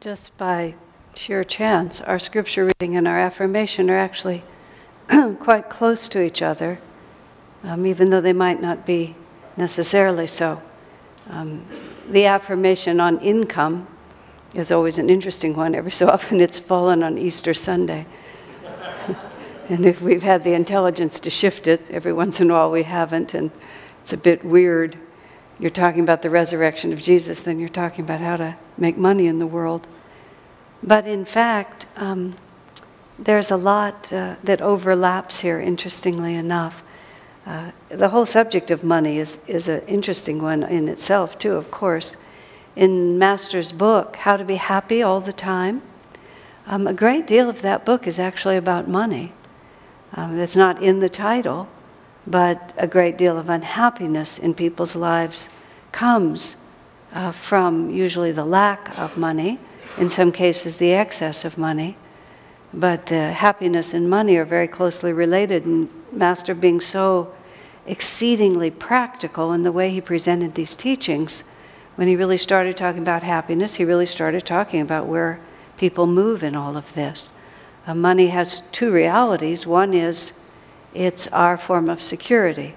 Just by sheer chance, our scripture reading and our affirmation are actually quite close to each other, even though they might not be necessarily so. The affirmation on income is always an interesting one. Every so often it's fallen on Easter Sunday. And if we've had the intelligence to shift it, every once in a while we haven't, and it's a bit weird. You're talking about the resurrection of Jesus, then you're talking about how to make money in the world. But in fact, there's a lot that overlaps here, interestingly enough. The whole subject of money is an interesting one in itself, too, of course. In Master's book, How to Be Happy All the Time, a great deal of that book is actually about money. That's not in the title, but a great deal of unhappiness in people's lives comes from usually the lack of money, in some cases the excess of money. But the happiness and money are very closely related, and Master, being so exceedingly practical in the way he presented these teachings, when he really started talking about happiness, he really started talking about where people move in all of this. Money has two realities. One is it's our form of security.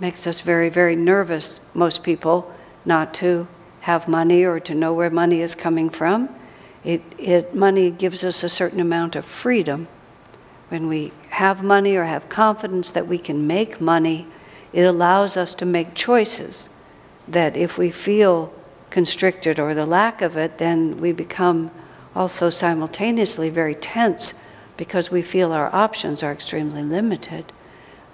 Makes us very, very nervous, most people, not to have money or to know where money is coming from. Money gives us a certain amount of freedom. When we have money or have confidence that we can make money, it allows us to make choices that if we feel constricted or the lack of it, then we become also simultaneously very tense because we feel our options are extremely limited.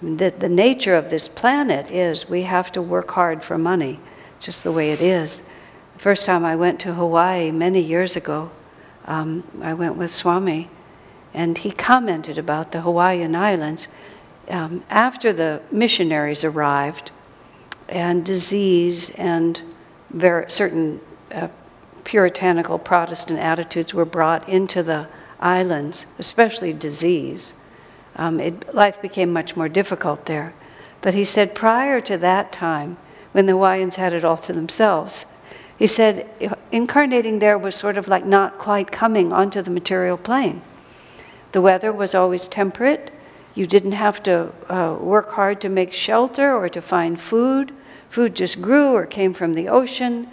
I mean, the nature of this planet is we have to work hard for money, just the way it is. The first time I went to Hawaii many years ago, I went with Swami, and he commented about the Hawaiian Islands. After the missionaries arrived, and disease and certain puritanical Protestant attitudes were brought into the islands, especially disease, life became much more difficult there. But he said prior to that time, when the Hawaiians had it all to themselves, he said incarnating there was sort of like not quite coming onto the material plane. The weather was always temperate. You didn't have to work hard to make shelter or to find food. Food just grew or came from the ocean.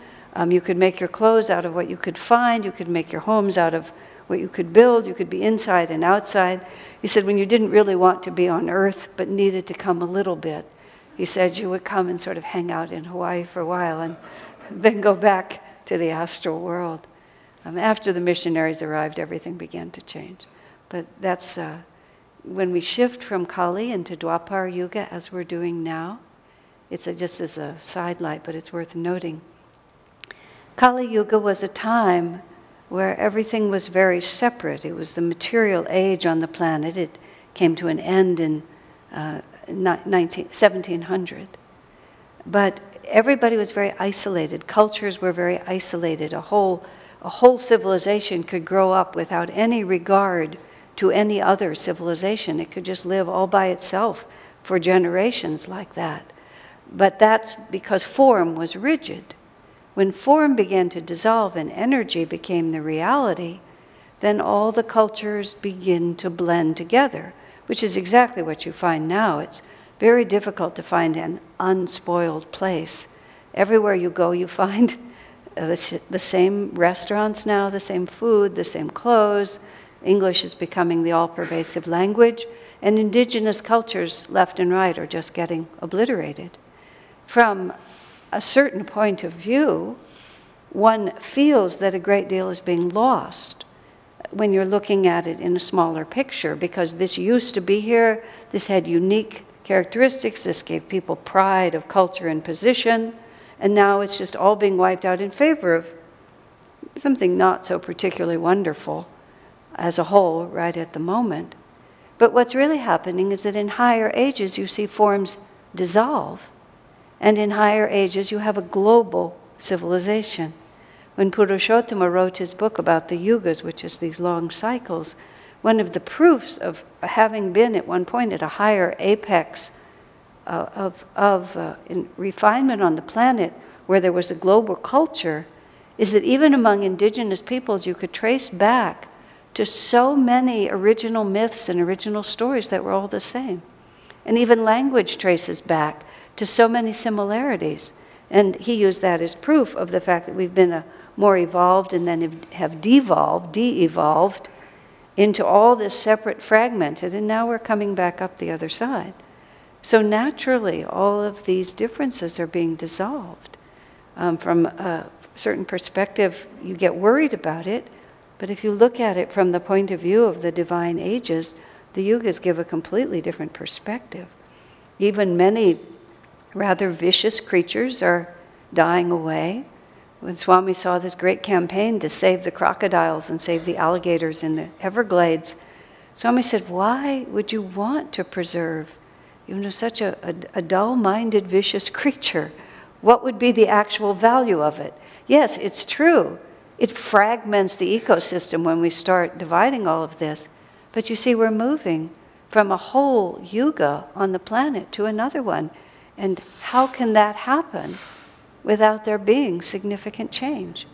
You could make your clothes out of what you could find. You could make your homes out of what you could build. You could be inside and outside. He said when you didn't really want to be on Earth but needed to come a little bit, he said you would come and sort of hang out in Hawaii for a while and then go back to the astral world. After the missionaries arrived, everything began to change. But that's when we shift from Kali into Dwapara Yuga, as we're doing now. It's just as a sidelight, but it's worth noting. Kali Yuga was a time where everything was very separate. It was the material age on the planet. It came to an end in 1700. But everybody was very isolated. Cultures were very isolated. A whole civilization could grow up without any regard to any other civilization. It could just live all by itself for generations like that. But that's because form was rigid. When form began to dissolve and energy became the reality, then all the cultures begin to blend together, which is exactly what you find now. It's very difficult to find an unspoiled place. Everywhere you go, you find the same restaurants now, the same food, the same clothes. English is becoming the all-pervasive language, and indigenous cultures left and right are just getting obliterated. From a certain point of view, one feels that a great deal is being lost when you're looking at it in a smaller picture, because this used to be here, this had unique characteristics, this gave people pride of culture and position, and now it's just all being wiped out in favor of something not so particularly wonderful as a whole right at the moment. But what's really happening is that in higher ages you see forms dissolve, and in higher ages you have a global civilization. When Purushottama wrote his book about the yugas, which is these long cycles, one of the proofs of having been at one point at a higher apex in refinement on the planet where there was a global culture is that even among indigenous peoples, you could trace back to so many original myths and original stories that were all the same. And even language traces back to so many similarities. And he used that as proof of the fact that we've been more evolved and then have de-evolved into all this separate fragmented, and now we're coming back up the other side. So naturally, all of these differences are being dissolved. From a certain perspective, you get worried about it, but if you look at it from the point of view of the divine ages, the yugas give a completely different perspective. Even many rather vicious creatures are dying away. When Swami saw this great campaign to save the crocodiles and save the alligators in the Everglades, Swami said, why would you want to preserve such a dull-minded, vicious creature? What would be the actual value of it? Yes, it's true. It fragments the ecosystem when we start dividing all of this. But you see, we're moving from a whole yuga on the planet to another one. And how can that happen without there being significant change?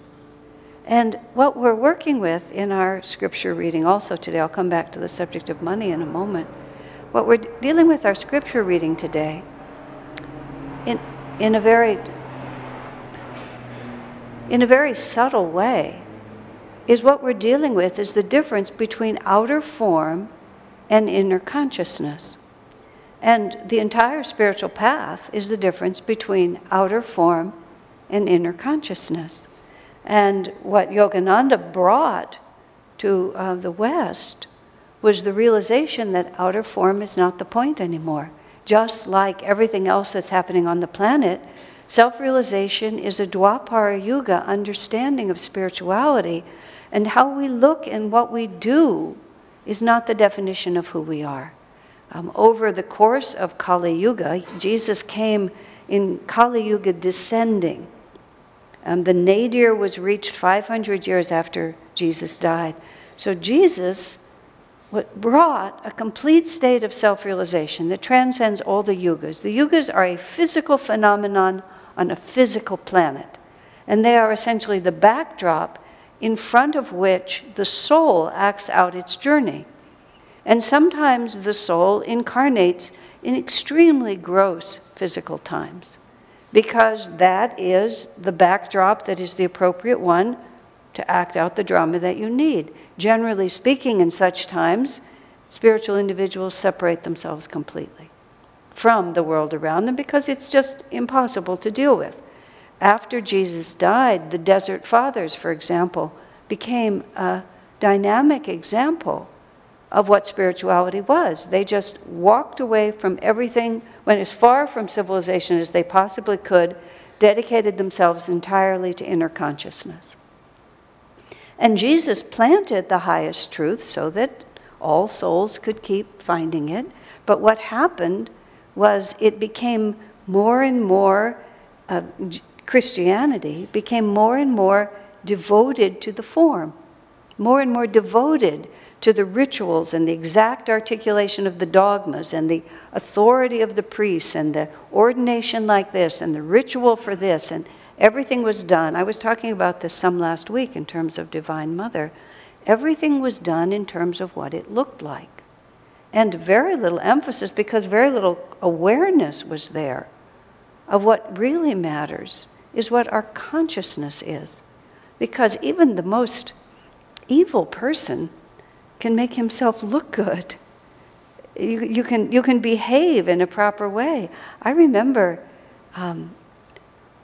And what we're working with in our scripture reading also today, I'll come back to the subject of money in a moment. What we're dealing with our scripture reading today in a very subtle way is what we're dealing with is the difference between outer form and inner consciousness. And the entire spiritual path is the difference between outer form and inner consciousness. And what Yogananda brought to the West was the realization that outer form is not the point anymore. Just like everything else that's happening on the planet, self-realization is a Dwapara Yuga understanding of spirituality, and how we look and what we do is not the definition of who we are. Over the course of Kali Yuga, Jesus came in Kali Yuga descending. The nadir was reached 500 years after Jesus died. So Jesus brought a complete state of self-realization that transcends all the yugas. The yugas are a physical phenomenon on a physical planet. And they are essentially the backdrop in front of which the soul acts out its journey. And sometimes the soul incarnates in extremely gross physical times, because that is the backdrop that is the appropriate one to act out the drama that you need. Generally speaking, in such times, spiritual individuals separate themselves completely from the world around them because it's just impossible to deal with. After Jesus died, the Desert Fathers, for example, became a dynamic example of what spirituality was. They just walked away from everything, went as far from civilization as they possibly could, dedicated themselves entirely to inner consciousness. And Jesus planted the highest truth so that all souls could keep finding it. But what happened was it became more and more, Christianity became more and more devoted to the form, more and more devoted to the rituals and the exact articulation of the dogmas and the authority of the priests and the ordination like this and the ritual for this, and everything was done. I was talking about this some last week in terms of Divine Mother. Everything was done in terms of what it looked like. And very little emphasis, because very little awareness was there of what really matters is what our consciousness is. Because even the most evil person can make himself look good. You can behave in a proper way. I remember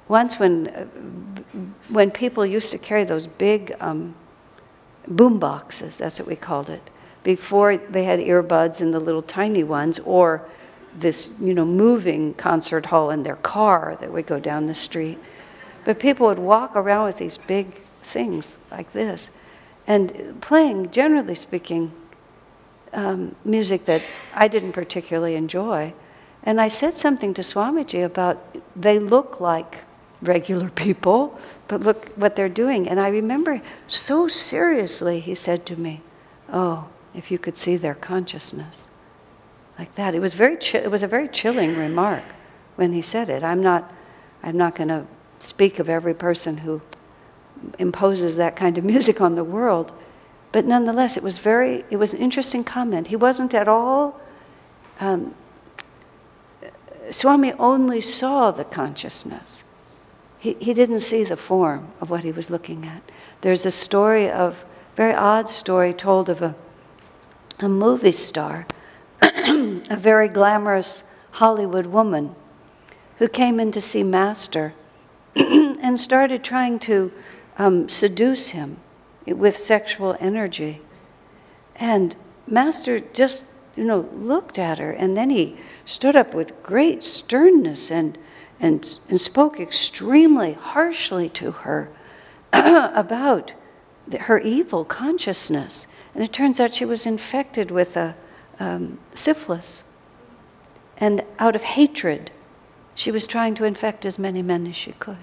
once when people used to carry those big boom boxes, that's what we called it, before they had earbuds and the little tiny ones, or this moving concert hall in their car that would go down the street. But people would walk around with these big things like this, and playing, generally speaking, music that I didn't particularly enjoy. And I said something to Swamiji about, they look like regular people, but look what they're doing. And I remember so seriously he said to me, "Oh, if you could see their consciousness." Like that. It was a very chilling remark when he said it. I'm not going to speak of every person who imposes that kind of music on the world. But nonetheless, it was an interesting comment. He wasn't at all, Swami only saw the consciousness. He didn't see the form of what he was looking at. There's a story very odd story told of a movie star, a very glamorous Hollywood woman who came in to see Master and started trying to seduce him with sexual energy. And Master just, looked at her, and then he stood up with great sternness and spoke extremely harshly to her about her evil consciousness. And it turns out she was infected with syphilis. And out of hatred, she was trying to infect as many men as she could.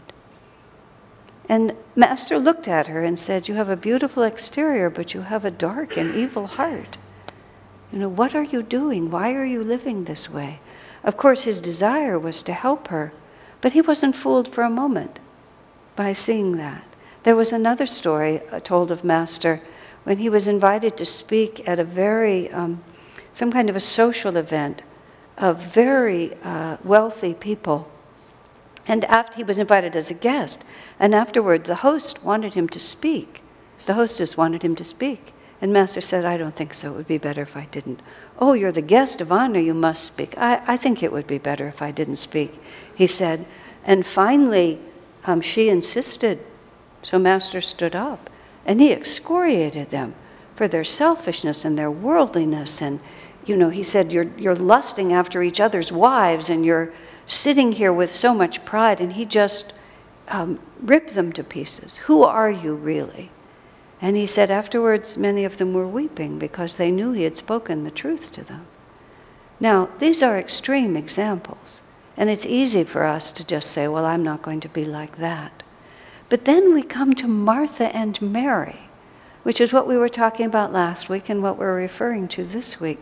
And Master looked at her and said, "You have a beautiful exterior, but you have a dark and evil heart. What are you doing? Why are you living this way?" Of course, his desire was to help her, but he wasn't fooled for a moment by seeing that. There was another story told of Master when he was invited to speak at a very, some kind of a social event of very wealthy people. And after he was invited as a guest, and afterward the host wanted him to speak. The hostess wanted him to speak. And Master said, "I don't think so. It would be better if I didn't." "Oh, you're the guest of honor. You must speak." I think it would be better if I didn't speak," he said. And finally, she insisted. So Master stood up, and he excoriated them for their selfishness and their worldliness. And, he said, you're lusting after each other's wives, and you're sitting here with so much pride. And he just ripped them to pieces. "Who are you really?" And he said afterwards, many of them were weeping because they knew he had spoken the truth to them. Now, these are extreme examples. And it's easy for us to just say, well, I'm not going to be like that. But then we come to Martha and Mary, which is what we were talking about last week and what we're referring to this week.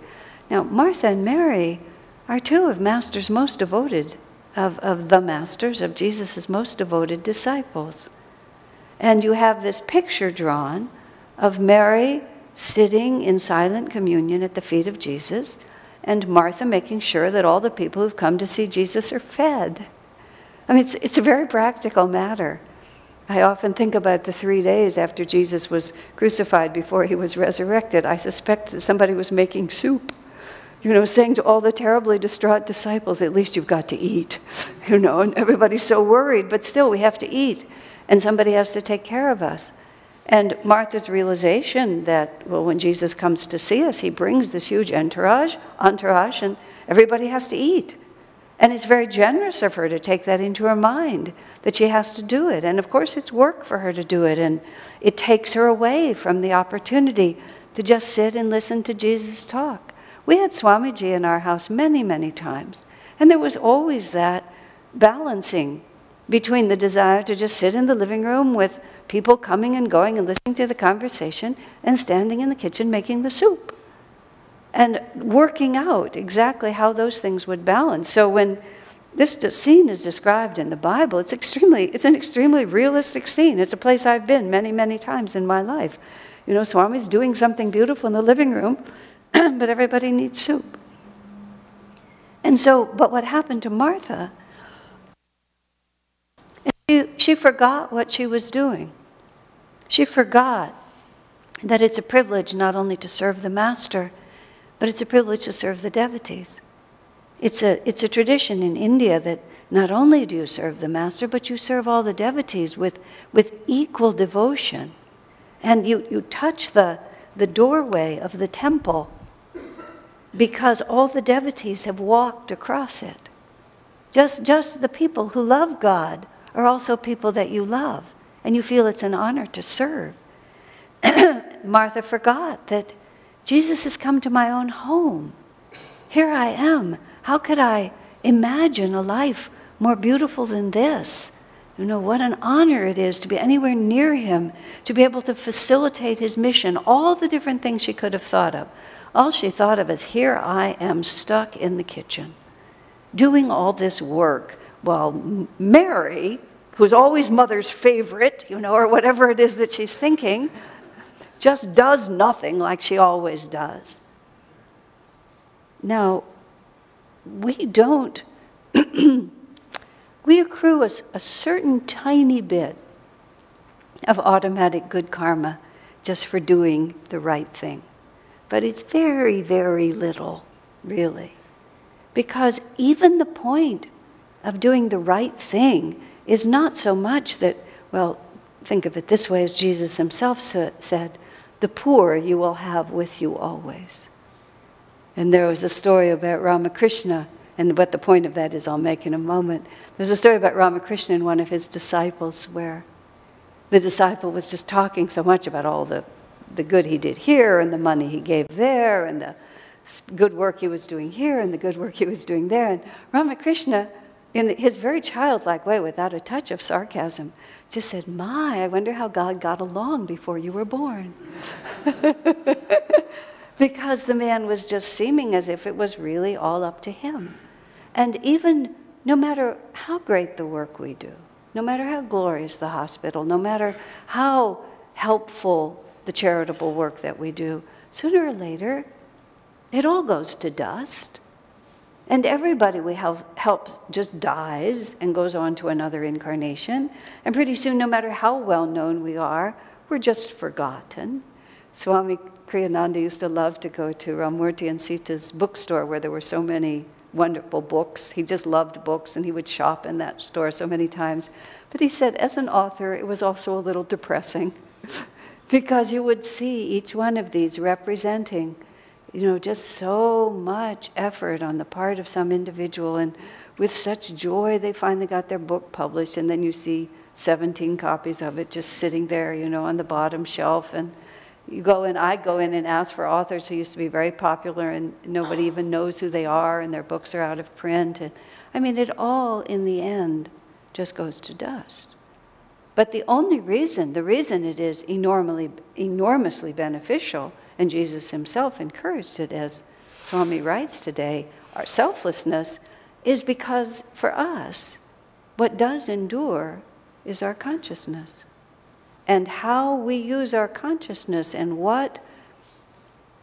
Now, Martha and Mary are two of Master's most devoted, of the Masters, of Jesus' most devoted disciples. And you have this picture drawn of Mary sitting in silent communion at the feet of Jesus, and Martha making sure that all the people who've come to see Jesus are fed. I mean, it's a very practical matter. I often think about the 3 days after Jesus was crucified before he was resurrected. I suspect that somebody was making soup, saying to all the terribly distraught disciples, "At least you've got to eat," and everybody's so worried, but still we have to eat, and somebody has to take care of us. And Martha's realization that, well, when Jesus comes to see us, he brings this huge entourage, and everybody has to eat. And it's very generous of her to take that into her mind, that she has to do it. And of course, it's work for her to do it, and it takes her away from the opportunity to just sit and listen to Jesus talk. We had Swamiji in our house many, many times, and there was always that balancing between the desire to just sit in the living room with people coming and going and listening to the conversation, and standing in the kitchen making the soup, and working out exactly how those things would balance. So when this scene is described in the Bible, it's an extremely realistic scene. It's a place I've been many, many times in my life. Swami's doing something beautiful in the living room, but everybody needs soup. And so, but what happened to Martha, she forgot what she was doing. She forgot that it's a privilege not only to serve the Master, but it's a privilege to serve the devotees. It's a tradition in India that not only do you serve the Master, but you serve all the devotees with equal devotion. And you touch the doorway of the temple because all the devotees have walked across it. Just the people who love God are also people that you love, and you feel it's an honor to serve. Martha forgot that Jesus has come to my own home. Here I am. How could I imagine a life more beautiful than this? What an honor it is to be anywhere near him, to be able to facilitate his mission, all the different things she could have thought of. All she thought of is, here I am stuck in the kitchen, doing all this work, while Mary, who's always mother's favorite, you know, or whatever it is that she's thinking, just does nothing like she always does. Now, we don't, we accrue a certain tiny bit of automatic good karma just for doing the right thing. But it's very, very little, really. Because even the point of doing the right thing is not so much that, well, think of it this way, as Jesus himself said, the poor you will have with you always. And there was a story about Ramakrishna, and what the point of that is I'll make in a moment. There's a story about Ramakrishna and one of his disciples where the disciple was just talking so much about all the good he did here and the money he gave there and the good work he was doing here and the good work he was doing there. And Ramakrishna, in his very childlike way, without a touch of sarcasm, just said, "My, I wonder how God got along before you were born." Because the man was just seeming as if it was really all up to him. And even no matter how great the work we do, no matter how glorious the hospital, no matter how helpful the charitable work that we do, sooner or later, it all goes to dust. And everybody we help just dies and goes on to another incarnation. And pretty soon, no matter how well known we are, we're just forgotten. Swami Kriyananda used to love to go to Ramurti and Sita's bookstore where there were so many wonderful books. He just loved books and he would shop in that store so many times. But he said, as an author, it was also a little depressing because you would see each one of these representing, you know, just so much effort on the part of some individual, and with such joy they finally got their book published, and then you see 17 copies of it just sitting there, you know, on the bottom shelf. And you go in, I go in and ask for authors who used to be very popular and nobody even knows who they are and their books are out of print. And I mean, it all in the end just goes to dust. But the only reason, the reason it is enormously beneficial, and Jesus himself encouraged it, as Swami writes today, our selflessness, is because for us, what does endure is our consciousness. And how we use our consciousness and what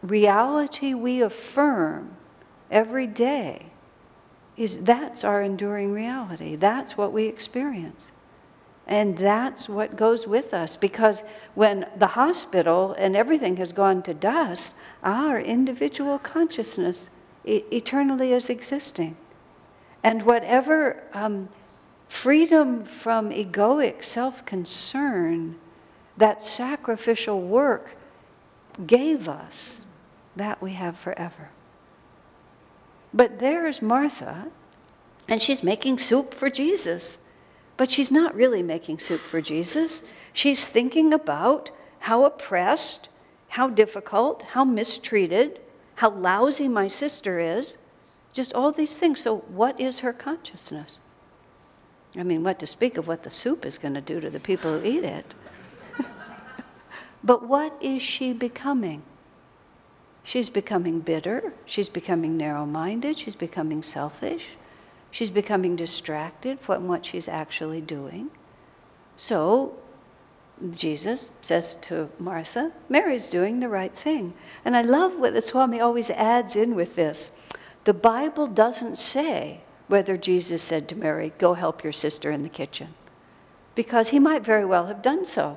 reality we affirm every day, that's our enduring reality. That's what we experience. And that's what goes with us. Because when the hospital and everything has gone to dust, our individual consciousness eternally is existing. And whatever freedom from egoic self-concern that sacrificial work gave us, that we have forever. But there's Martha, and she's making soup for Jesus. But she's not really making soup for Jesus. She's thinking about how oppressed, how difficult, how mistreated, how lousy my sister is, just all these things. So what is her consciousness? I mean, what to speak of what the soup is going to do to the people who eat it. But what is she becoming? She's becoming bitter. She's becoming narrow-minded. She's becoming selfish. She's becoming distracted from what she's actually doing. So Jesus says to Martha, Mary's doing the right thing. And I love what the Swami always adds in with this. The Bible doesn't say whether Jesus said to Mary, go help your sister in the kitchen. Because he might very well have done so.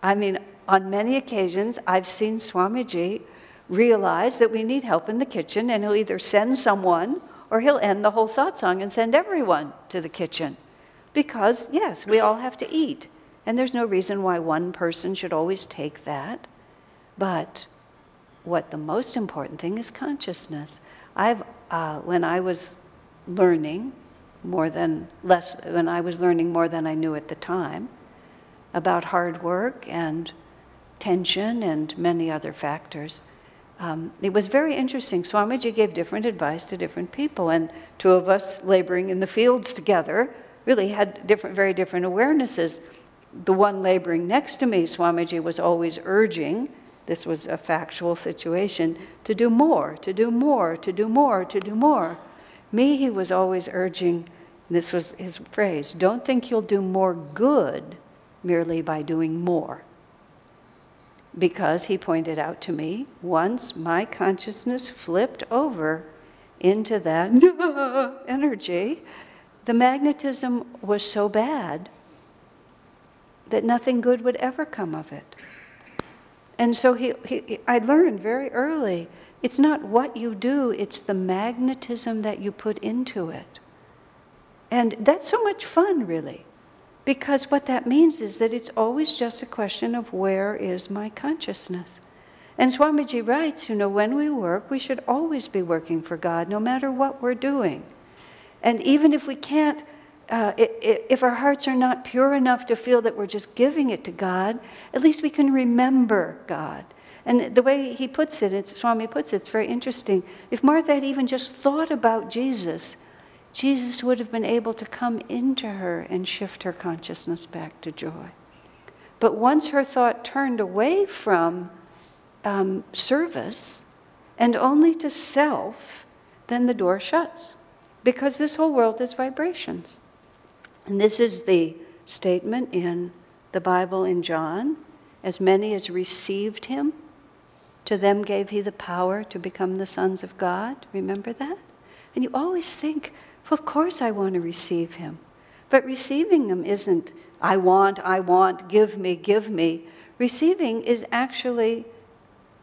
I mean, on many occasions, I've seen Swamiji realize that we need help in the kitchen, and he'll either send someone or he'll end the whole satsang and send everyone to the kitchen. Because, yes, we all have to eat. And there's no reason why one person should always take that. But what the most important thing is consciousness. When I was learning more than I knew at the time about hard work and tension and many other factors, it was very interesting. Swamiji gave different advice to different people, and two of us laboring in the fields together really had very different awarenesses. The one laboring next to me, Swamiji was always urging, this was a factual situation, to do more, to do more, to do more, to do more. Me, he was always urging, This was his phrase, don't think you'll do more good merely by doing more. Because, he pointed out to me, once my consciousness flipped over into that energy, the magnetism was so bad that nothing good would ever come of it. And so I learned very early, it's not what you do, it's the magnetism that you put into it. And that's so much fun, really. Because what that means is that it's always just a question of where is my consciousness. And Swamiji writes, when we work, we should always be working for God, no matter what we're doing. And even if we can't, if our hearts are not pure enough to feel that we're just giving it to God, at least we can remember God. And the way he puts it, Swami puts it, it's very interesting. If Martha had even just thought about Jesus, Jesus would have been able to come into her and shift her consciousness back to joy. But once her thought turned away from service and only to self, then the door shuts. Because this whole world is vibrations. And this is the statement in the Bible in John. As many as received him, to them gave he the power to become the sons of God. Remember that? And you always think, well, of course I want to receive him. But receiving him isn't, I want, give me, give me. Receiving is actually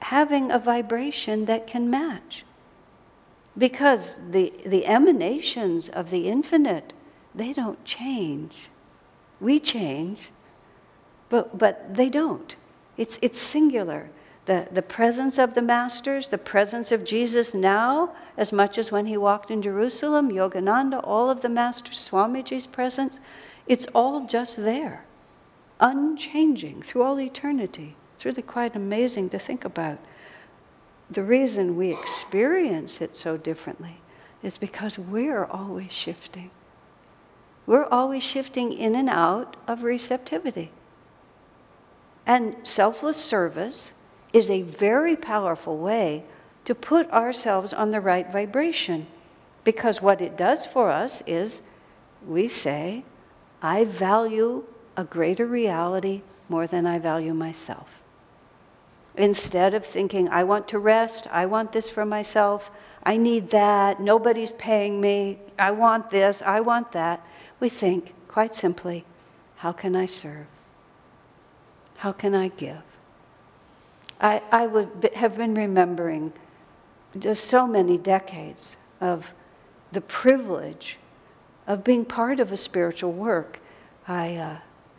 having a vibration that can match. Because the emanations of the infinite, they don't change. We change, but they don't. It's singular. The presence of the masters, the presence of Jesus now, as much as when he walked in Jerusalem, Yogananda, all of the masters, Swamiji's presence, it's all just there, unchanging through all eternity. It's really quite amazing to think about. The reason we experience it so differently is because we're always shifting. We're always shifting in and out of receptivity. And selfless service is a very powerful way to put ourselves on the right vibration. Because what it does for us is we say, I value a greater reality more than I value myself. Instead of thinking, I want to rest, I want this for myself, I need that, nobody's paying me, I want this, I want that, we think, quite simply, how can I serve? How can I give? I would have been remembering just so many decades of the privilege of being part of a spiritual work.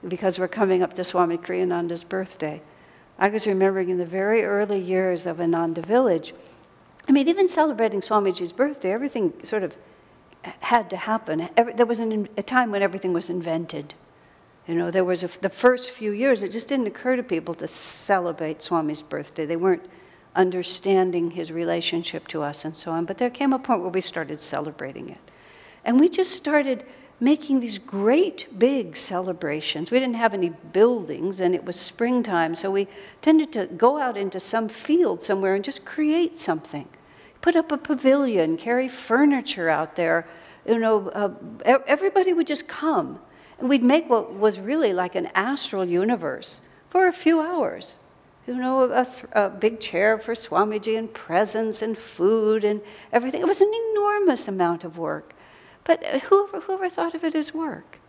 Because we're coming up to Swami Kriyananda's birthday, I was remembering in the very early years of Ananda Village, even celebrating Swamiji's birthday, everything sort of had to happen. There was a time when everything was invented. There was the first few years, it just didn't occur to people to celebrate Swami's birthday. They weren't understanding his relationship to us and so on. But there came a point where we started celebrating it. And we just started making these great big celebrations. We didn't have any buildings, and it was springtime, so we tended to go out into some field somewhere and just create something. Put up a pavilion, carry furniture out there. Everybody would just come. And we'd make what was really like an astral universe for a few hours. A big chair for Swamiji and presents and food and everything. It was an enormous amount of work. But whoever thought of it as work?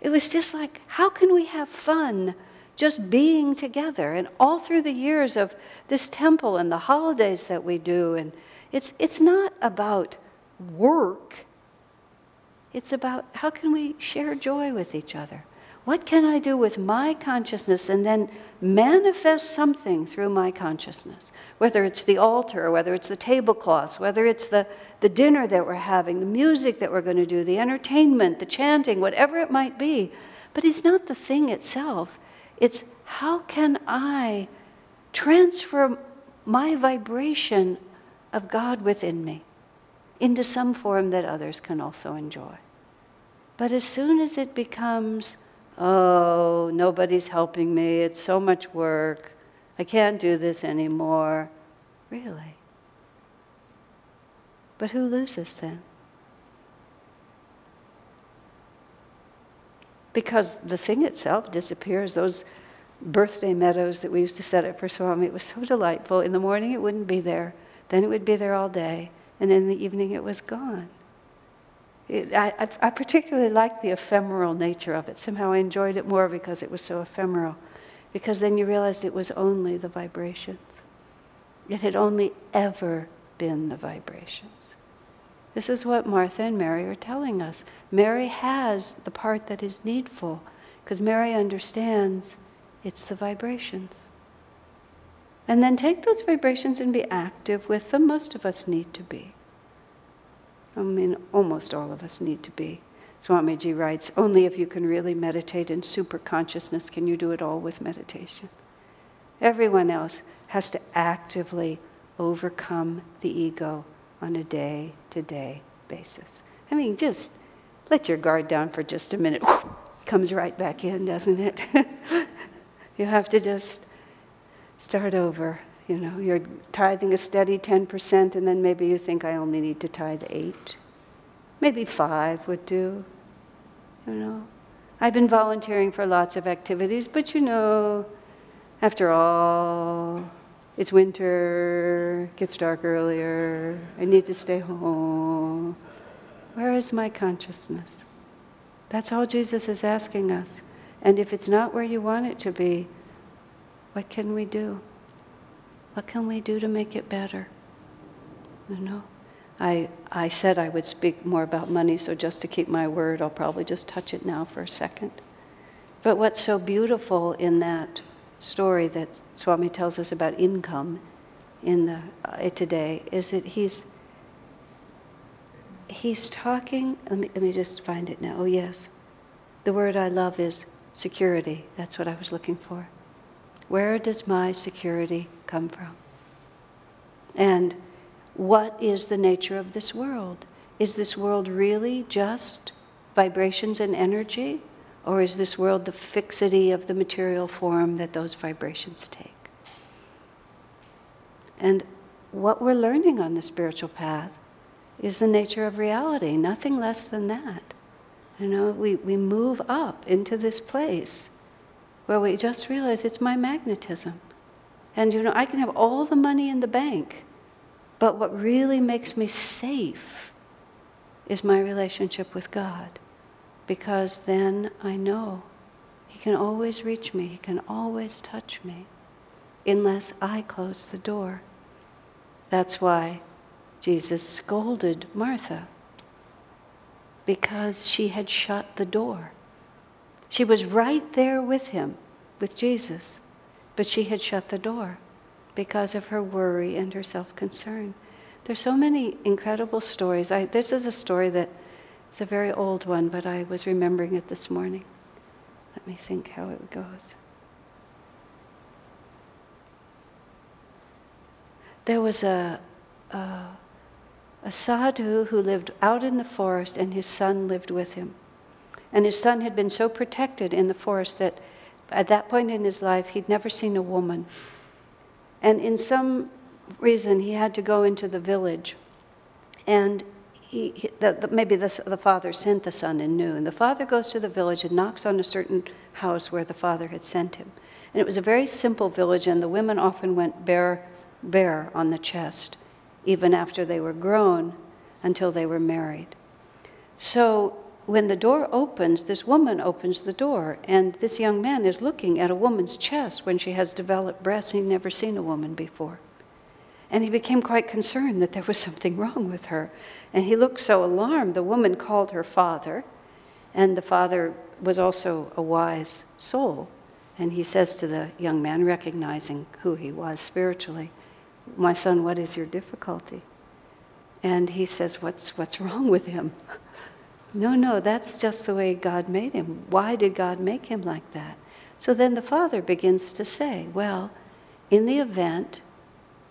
It was just like, how can we have fun just being together? And all through the years of this temple and the holidays that we do, and it's not about work. It's about how can we share joy with each other? What can I do with my consciousness and then manifest something through my consciousness? Whether it's the altar, whether it's the tablecloths, whether it's the dinner that we're having, the music that we're going to do, the entertainment, the chanting, whatever it might be. But it's not the thing itself. It's how can I transfer my vibration of God within me into some form that others can also enjoy. But as soon as it becomes, oh, nobody's helping me, it's so much work, I can't do this anymore, really? But who loses then? because the thing itself disappears. Those birthday meadows that we used to set up for Swami, it was so delightful. In the morning it wouldn't be there, then it would be there all day, and in the evening it was gone. I particularly liked the ephemeral nature of it. Somehow I enjoyed it more because it was so ephemeral, because then you realized it was only the vibrations. It had only ever been the vibrations. This is what Martha and Mary are telling us. Mary has the part that is needful, because Mary understands it's the vibrations. And then take those vibrations and be active with them. Most of us need to be. I mean, almost all of us need to be. Swamiji writes, only if you can really meditate in super consciousness can you do it all with meditation. Everyone else has to actively overcome the ego on a day-to-day basis. I mean, just let your guard down for just a minute. Comes right back in, doesn't it? You have to just start over. You know, you're tithing a steady 10%, and then maybe you think, I only need to tithe 8. Maybe 5 would do. You know, I've been volunteering for lots of activities, but you know, after all, it's winter, gets dark earlier, I need to stay home. Where is my consciousness? That's all Jesus is asking us. And if it's not where you want it to be, what can we do? What can we do to make it better? You know, I said I would speak more about money, so just to keep my word, I'll probably just touch it now for a second. But what's so beautiful in that story that Swami tells us about income in the today is that he's talking. Let me just find it now. Oh yes, the word I love is security. That's what I was looking for. Where does my security come from? And what is the nature of this world? Is this world really just vibrations and energy? Or is this world the fixity of the material form that those vibrations take? And what we're learning on the spiritual path is the nature of reality, nothing less than that. You know, we move up into this place where we just realize it's my magnetism. And you know, I can have all the money in the bank, but what really makes me safe is my relationship with God. Because then I know He can always reach me, He can always touch me, unless I close the door. That's why Jesus scolded Martha, because she had shut the door. She was right there with Him, with Jesus, but she had shut the door because of her worry and her self-concern. There's so many incredible stories. This is a story that is a very old one, but I was remembering it this morning. Let me think how it goes. There was a sadhu who lived out in the forest, and his son lived with him. And his son had been so protected in the forest that at that point in his life, he'd never seen a woman. And in some reason, he had to go into the village. And maybe the father sent the son and knew. And the father goes to the village and knocks on a certain house where the father had sent him. And it was a very simple village, and the women often went bare on the chest, even after they were grown, until they were married. So when the door opens, this woman opens the door, and this young man is looking at a woman's chest when she has developed breasts. He'd never seen a woman before. And he became quite concerned that there was something wrong with her. And he looked so alarmed. The woman called her father, and the father was also a wise soul. And he says to the young man, recognizing who he was spiritually, "My son, what is your difficulty?" And he says, what's wrong with him? No, that's just the way God made him. Why did God make him like that? So then the father begins to say, well, in the event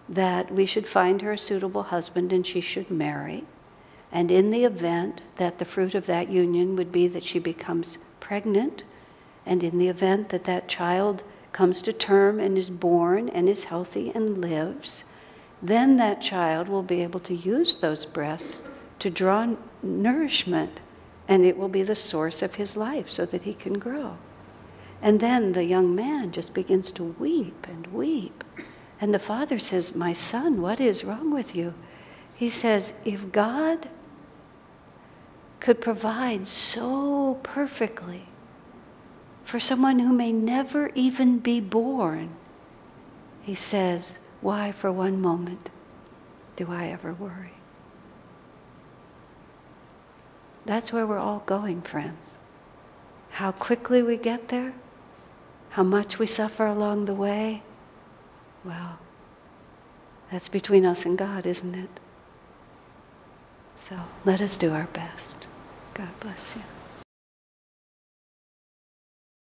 that we should find her a suitable husband and she should marry, and in the event that the fruit of that union would be that she becomes pregnant, and in the event that that child comes to term and is born and is healthy and lives, then that child will be able to use those breasts to draw nourishment And it will be the source of his life so that he can grow. And then the young man just begins to weep and weep. And the father says, "My son, what is wrong with you?" He says, "If God could provide so perfectly for someone who may never even be born," he says, "why for one moment do I ever worry?" That's where we're all going, friends. How quickly we get there, how much we suffer along the way, well, that's between us and God, isn't it? So let us do our best. God bless you.